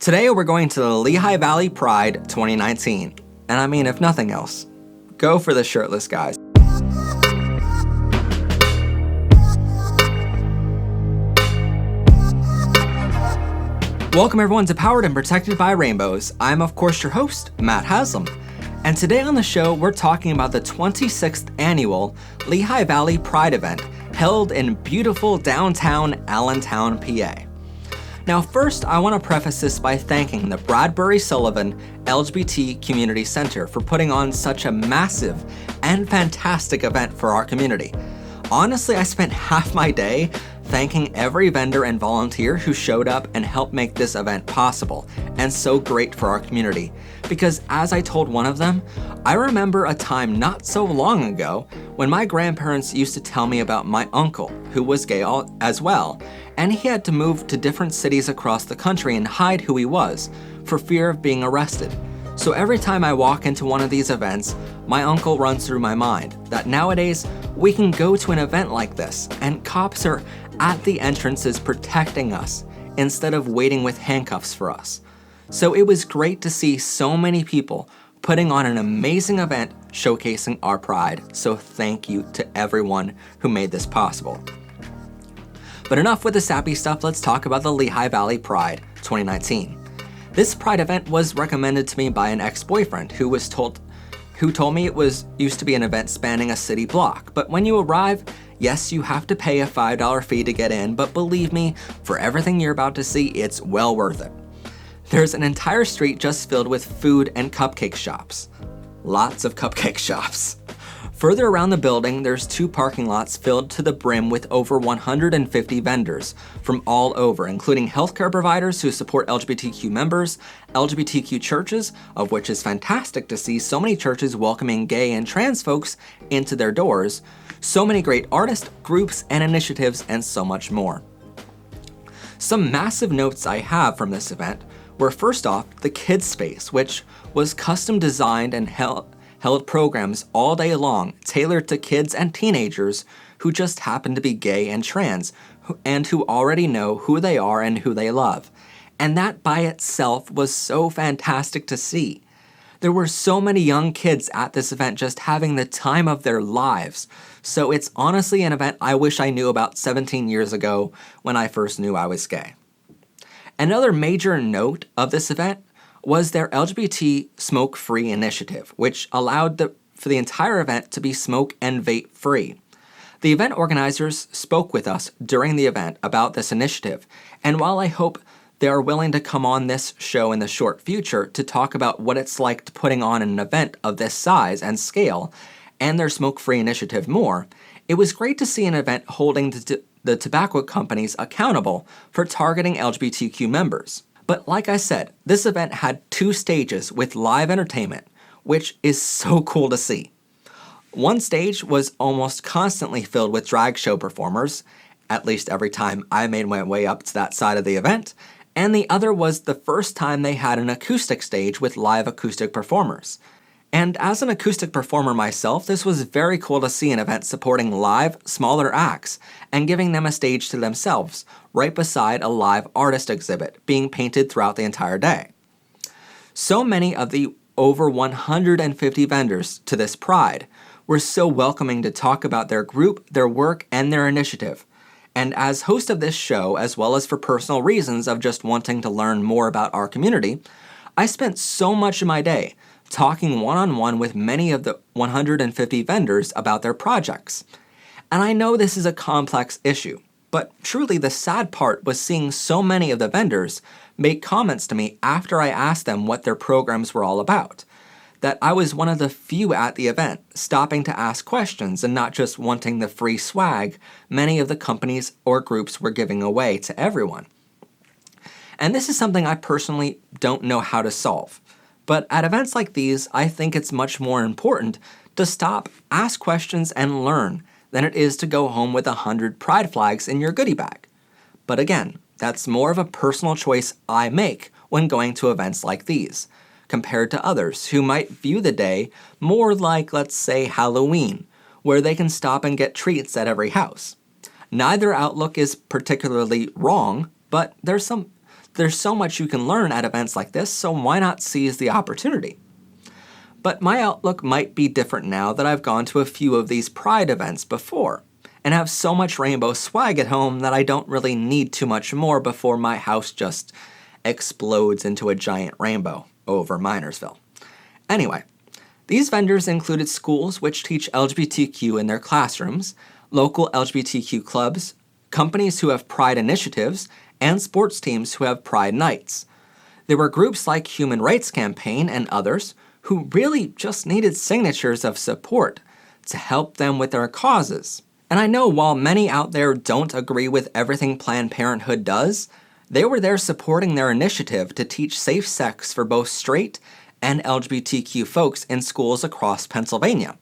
Today we're going to the Lehigh Valley Pride 2019. And I mean, if nothing else, go for the shirtless guys. Welcome everyone to Powered and Protected by Rainbows. I'm of course your host, Matt Haslam. And today on the show, we're talking about the 26th annual Lehigh Valley Pride event held in beautiful downtown Allentown, PA. Now first, I want to preface this by thanking the Bradbury Sullivan LGBT Community Center for putting on such a massive and fantastic event for our community. Honestly, I spent half my day thanking every vendor and volunteer who showed up and helped make this event possible, and so great for our community. Because as I told one of them, I remember a time not so long ago when my grandparents used to tell me about my uncle, who was gay as well, and he had to move to different cities across the country and hide who he was for fear of being arrested. So every time I walk into one of these events, my uncle runs through my mind that nowadays we can go to an event like this and cops are at the entrances protecting us instead of waiting with handcuffs for us. So it was great to see so many people putting on an amazing event showcasing our pride. So thank you to everyone who made this possible. But enough with the sappy stuff, let's talk about the Lehigh Valley Pride 2019. This Pride event was recommended to me by an ex-boyfriend who told me it used to be an event spanning a city block. But when you arrive, yes, you have to pay a $5 fee to get in, but believe me, for everything you're about to see, it's well worth it. There's an entire street just filled with food and cupcake shops. Lots of cupcake shops. Further around the building, there's 2 parking lots filled to the brim with over 150 vendors from all over, including healthcare providers who support LGBTQ members, LGBTQ churches, of which is fantastic to see so many churches welcoming gay and trans folks into their doors, so many great artists, groups, and initiatives, and so much more. Some massive notes I have from this event were first off, the kids space, which was custom designed and held programs all day long tailored to kids and teenagers who just happen to be gay and trans and who already know who they are and who they love. And that by itself was so fantastic to see. There were so many young kids at this event just having the time of their lives. So it's honestly an event I wish I knew about 17 years ago when I first knew I was gay. Another major note of this event was their LGBT smoke-free initiative, which allowed for the entire event to be smoke and vape-free. The event organizers spoke with us during the event about this initiative, and while I hope they are willing to come on this show in the short future to talk about what it's like to putting on an event of this size and scale and their smoke-free initiative more, it was great to see an event holding the tobacco companies accountable for targeting LGBTQ members. But like I said, this event had 2 stages with live entertainment, which is so cool to see. One stage was almost constantly filled with drag show performers, at least every time I made my way up to that side of the event, and the other was the first time they had an acoustic stage with live acoustic performers. And as an acoustic performer myself, this was very cool to see an event supporting live, smaller acts and giving them a stage to themselves, right beside a live artist exhibit being painted throughout the entire day. So many of the over 150 vendors to this Pride were so welcoming to talk about their group, their work, and their initiative. And as host of this show, as well as for personal reasons of just wanting to learn more about our community, I spent so much of my day talking one-on-one with many of the 150 vendors about their projects. And I know this is a complex issue, but truly the sad part was seeing so many of the vendors make comments to me after I asked them what their programs were all about. That I was one of the few at the event stopping to ask questions and not just wanting the free swag many of the companies or groups were giving away to everyone. And this is something I personally don't know how to solve. But at events like these, I think it's much more important to stop, ask questions, and learn than it is to go home with 100 pride flags in your goodie bag. But again, that's more of a personal choice I make when going to events like these, compared to others who might view the day more like, let's say, Halloween, where they can stop and get treats at every house. Neither outlook is particularly wrong, but there's there's so much you can learn at events like this, so why not seize the opportunity? But my outlook might be different now that I've gone to a few of these Pride events before, and have so much rainbow swag at home that I don't really need too much more before my house just explodes into a giant rainbow over Minersville. Anyway, these vendors included schools which teach LGBTQ in their classrooms, local LGBTQ clubs, companies who have Pride initiatives, and sports teams who have Pride nights. There were groups like Human Rights Campaign and others who really just needed signatures of support to help them with their causes. And I know while many out there don't agree with everything Planned Parenthood does, they were there supporting their initiative to teach safe sex for both straight and LGBTQ folks in schools across Pennsylvania.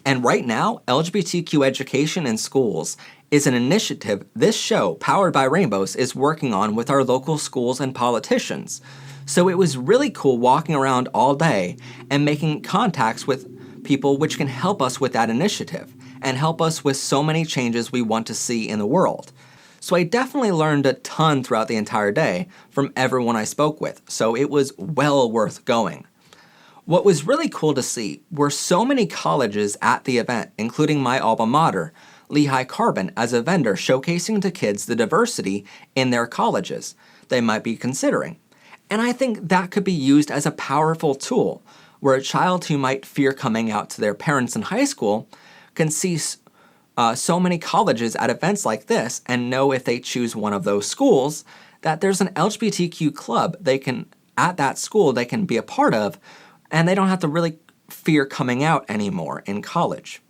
And right now, LGBTQ education in schools is an initiative this show, Powered by Rainbows, is working on with our local schools and politicians. So it was really cool walking around all day and making contacts with people which can help us with that initiative and help us with so many changes we want to see in the world. So I definitely learned a ton throughout the entire day from everyone I spoke with, so it was well worth going. What was really cool to see were so many colleges at the event, including my alma mater, Lehigh Carbon, as a vendor showcasing to kids the diversity in their colleges they might be considering. And I think that could be used as a powerful tool, where a child who might fear coming out to their parents in high school can see so many colleges at events like this and know if they choose one of those schools that there's an LGBTQ club at that school they can be a part of, and they don't have to really fear coming out anymore in college.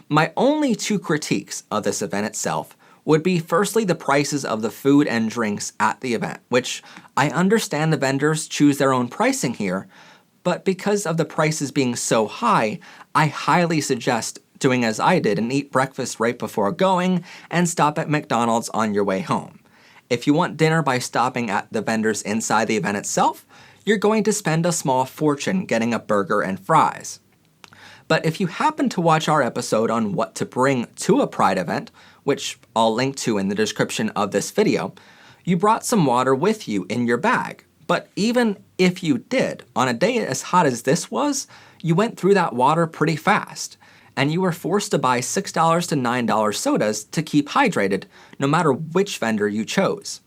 My only two critiques of this event itself would be firstly the prices of the food and drinks at the event, which I understand the vendors choose their own pricing here, but because of the prices being so high, I highly suggest doing as I did and eat breakfast right before going and stop at McDonald's on your way home. If you want dinner by stopping at the vendors inside the event itself, you're going to spend a small fortune getting a burger and fries. But if you happen to watch our episode on what to bring to a Pride event, which I'll link to in the description of this video, you brought some water with you in your bag. But even if you did, on a day as hot as this was, you went through that water pretty fast, and you were forced to buy $6 to $9 sodas to keep hydrated, no matter which vendor you chose.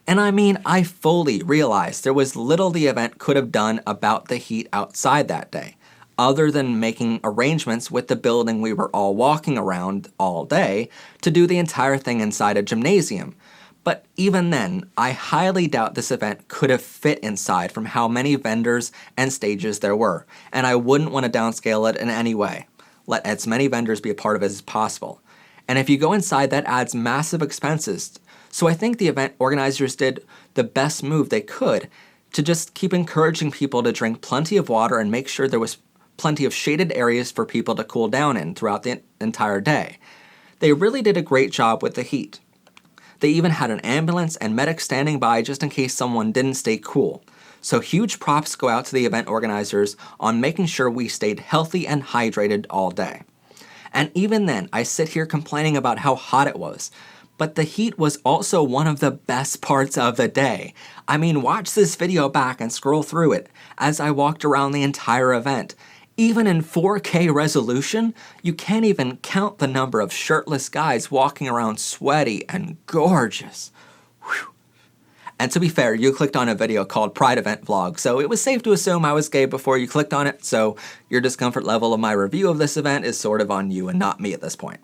And I mean, I fully realized there was little the event could have done about the heat outside that day, other than making arrangements with the building we were all walking around all day to do the entire thing inside a gymnasium. But even then, I highly doubt this event could have fit inside from how many vendors and stages there were, and I wouldn't want to downscale it in any way. Let as many vendors be a part of it as possible. And if you go inside, that adds massive expenses. So I think the event organizers did the best move they could to just keep encouraging people to drink plenty of water and make sure there was plenty of shaded areas for people to cool down in throughout the entire day. They really did a great job with the heat. They even had an ambulance and medics standing by just in case someone didn't stay cool. So huge props go out to the event organizers on making sure we stayed healthy and hydrated all day. And even then, I sit here complaining about how hot it was. But the heat was also one of the best parts of the day. I mean, watch this video back and scroll through it as I walked around the entire event. Even in 4K resolution, you can't even count the number of shirtless guys walking around sweaty and gorgeous. Whew. And to be fair, you clicked on a video called Pride Event Vlog, so it was safe to assume I was gay before you clicked on it, so your discomfort level of my review of this event is sort of on you and not me at this point.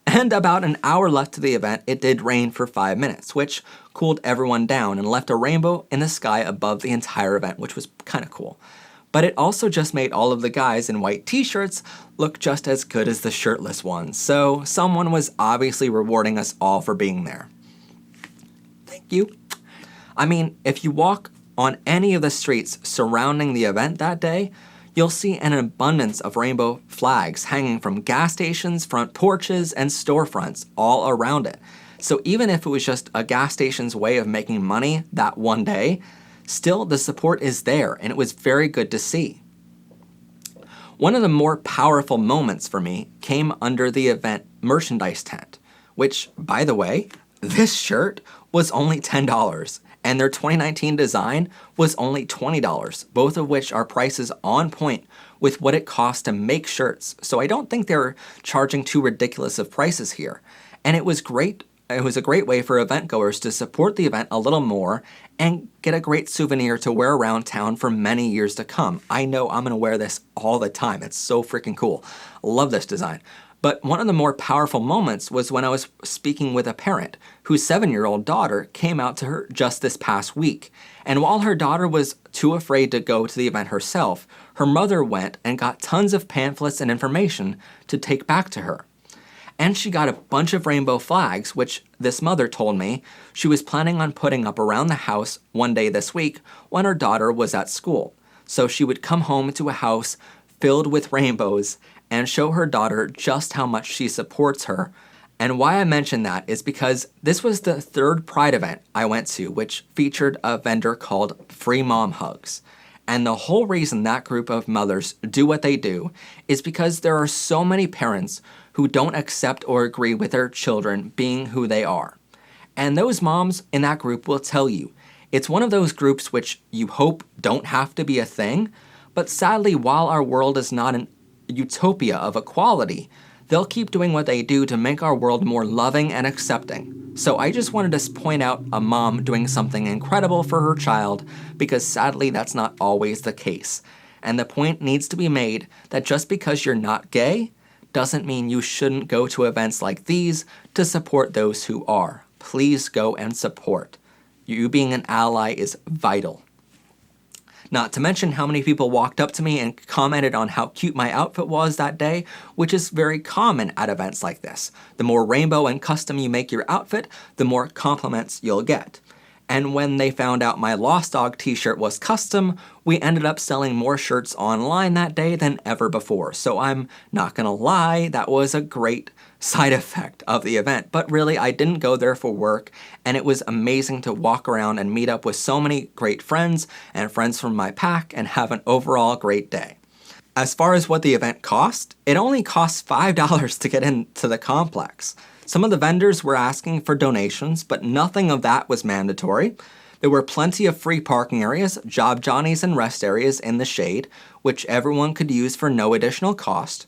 And about an hour left to the event, it did rain for 5 minutes, which cooled everyone down and left a rainbow in the sky above the entire event, which was kind of cool. But it also just made all of the guys in white t-shirts look just as good as the shirtless ones, so someone was obviously rewarding us all for being there. Thank you. I mean, if you walk on any of the streets surrounding the event that day, you'll see an abundance of rainbow flags hanging from gas stations, front porches, and storefronts all around it. So even if it was just a gas station's way of making money that one day, still the support is there, and it was very good to see. One of the more powerful moments for me came under the event merchandise tent, which, by the way, this shirt was only $10, and their 2019 design was only $20, both of which are prices on point with what it costs to make shirts. So I don't think they're charging too ridiculous of prices here. And it was great. It was a great way for event goers to support the event a little more and get a great souvenir to wear around town for many years to come. I know I'm gonna wear this all the time. It's so freaking cool. Love this design. But one of the more powerful moments was when I was speaking with a parent whose 7-year-old daughter came out to her just this past week. And while her daughter was too afraid to go to the event herself, her mother went and got tons of pamphlets and information to take back to her. And she got a bunch of rainbow flags, which this mother told me she was planning on putting up around the house one day this week when her daughter was at school. So she would come home to a house filled with rainbows and show her daughter just how much she supports her. And why I mention that is because this was the third Pride event I went to, which featured a vendor called Free Mom Hugs. And the whole reason that group of mothers do what they do is because there are so many parents who don't accept or agree with their children being who they are. And those moms in that group will tell you, it's one of those groups which you hope don't have to be a thing, but sadly, while our world is not an utopia of equality, they'll keep doing what they do to make our world more loving and accepting. So I just wanted to point out a mom doing something incredible for her child, because sadly that's not always the case. And the point needs to be made that just because you're not gay doesn't mean you shouldn't go to events like these to support those who are. Please go and support. You being an ally is vital. Not to mention how many people walked up to me and commented on how cute my outfit was that day, which is very common at events like this. The more rainbow and custom you make your outfit, the more compliments you'll get. And when they found out my Lost Dog t-shirt was custom, we ended up selling more shirts online that day than ever before. So I'm not gonna lie, that was a great side effect of the event. But really, I didn't go there for work, and it was amazing to walk around and meet up with so many great friends and friends from my pack and have an overall great day. As far as what the event cost, it only costs $5 to get into the complex. Some of the vendors were asking for donations, but nothing of that was mandatory. There were plenty of free parking areas, job johnnies, and rest areas in the shade, which everyone could use for no additional cost.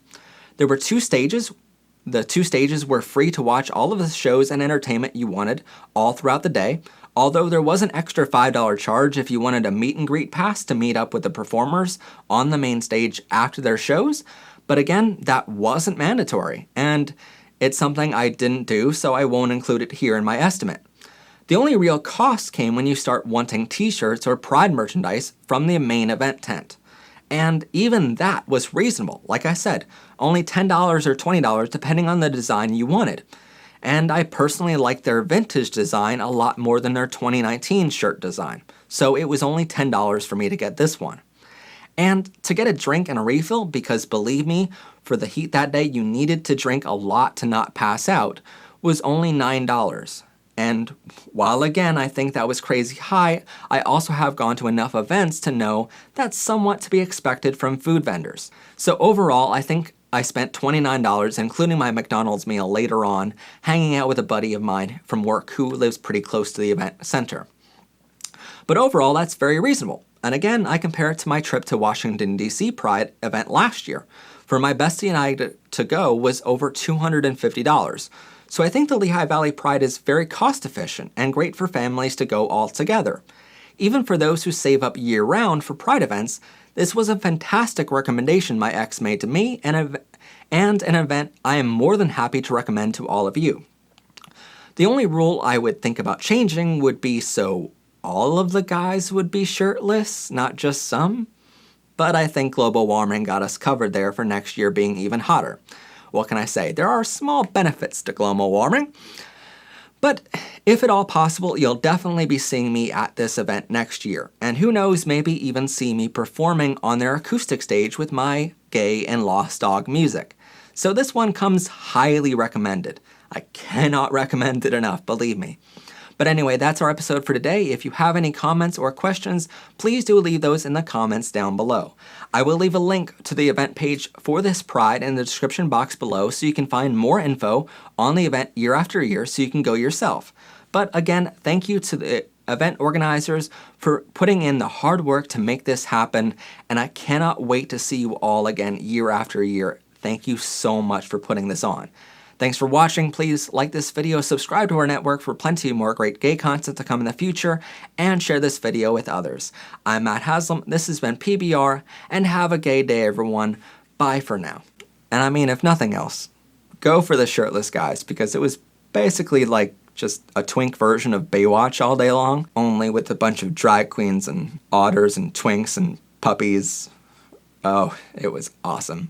There were 2 stages. The 2 stages were free to watch all of the shows and entertainment you wanted all throughout the day, although there was an extra $5 charge if you wanted a meet and greet pass to meet up with the performers on the main stage after their shows. But again, that wasn't mandatory, and it's something I didn't do, so I won't include it here in my estimate. The only real cost came when you start wanting t-shirts or Pride merchandise from the main event tent. And even that was reasonable. Like I said, only $10 or $20 depending on the design you wanted. And I personally like their vintage design a lot more than their 2019 shirt design. So it was only $10 for me to get this one. And to get a drink and a refill, because believe me, for the heat that day you needed to drink a lot to not pass out, was only $9. And while again I think that was crazy high, I also have gone to enough events to know that's somewhat to be expected from food vendors. So overall, I think I spent $29, including my McDonald's meal later on, hanging out with a buddy of mine from work who lives pretty close to the event center. But overall, that's very reasonable. And again, I compare it to my trip to Washington, D.C. Pride event last year. For my bestie and I to go was over $250. So I think the Lehigh Valley Pride is very cost efficient and great for families to go all together. Even for those who save up year-round for Pride events, this was a fantastic recommendation my ex made to me and an event I am more than happy to recommend to all of you. The only rule I would think about changing would be so all of the guys would be shirtless, not just some. But I think global warming got us covered there for next year being even hotter. What can I say? There are small benefits to global warming. But if at all possible, you'll definitely be seeing me at this event next year. And who knows, maybe even see me performing on their acoustic stage with my gay and Lost Dog music. So this one comes highly recommended. I cannot recommend it enough, believe me. But anyway, that's our episode for today. If you have any comments or questions, please do leave those in the comments down below. I will leave a link to the event page for this Pride in the description box below so you can find more info on the event year after year so you can go yourself. But again, thank you to the event organizers for putting in the hard work to make this happen, and I cannot wait to see you all again year after year. Thank you so much for putting this on. Thanks for watching. Please like this video, subscribe to our network for plenty more great gay content to come in the future, and share this video with others. I'm Matt Haslam, this has been PBR, and have a gay day, everyone. Bye for now. And I mean, if nothing else, go for the shirtless guys, because it was basically like just a twink version of Baywatch all day long, only with a bunch of drag queens and otters and twinks and puppies. Oh, it was awesome.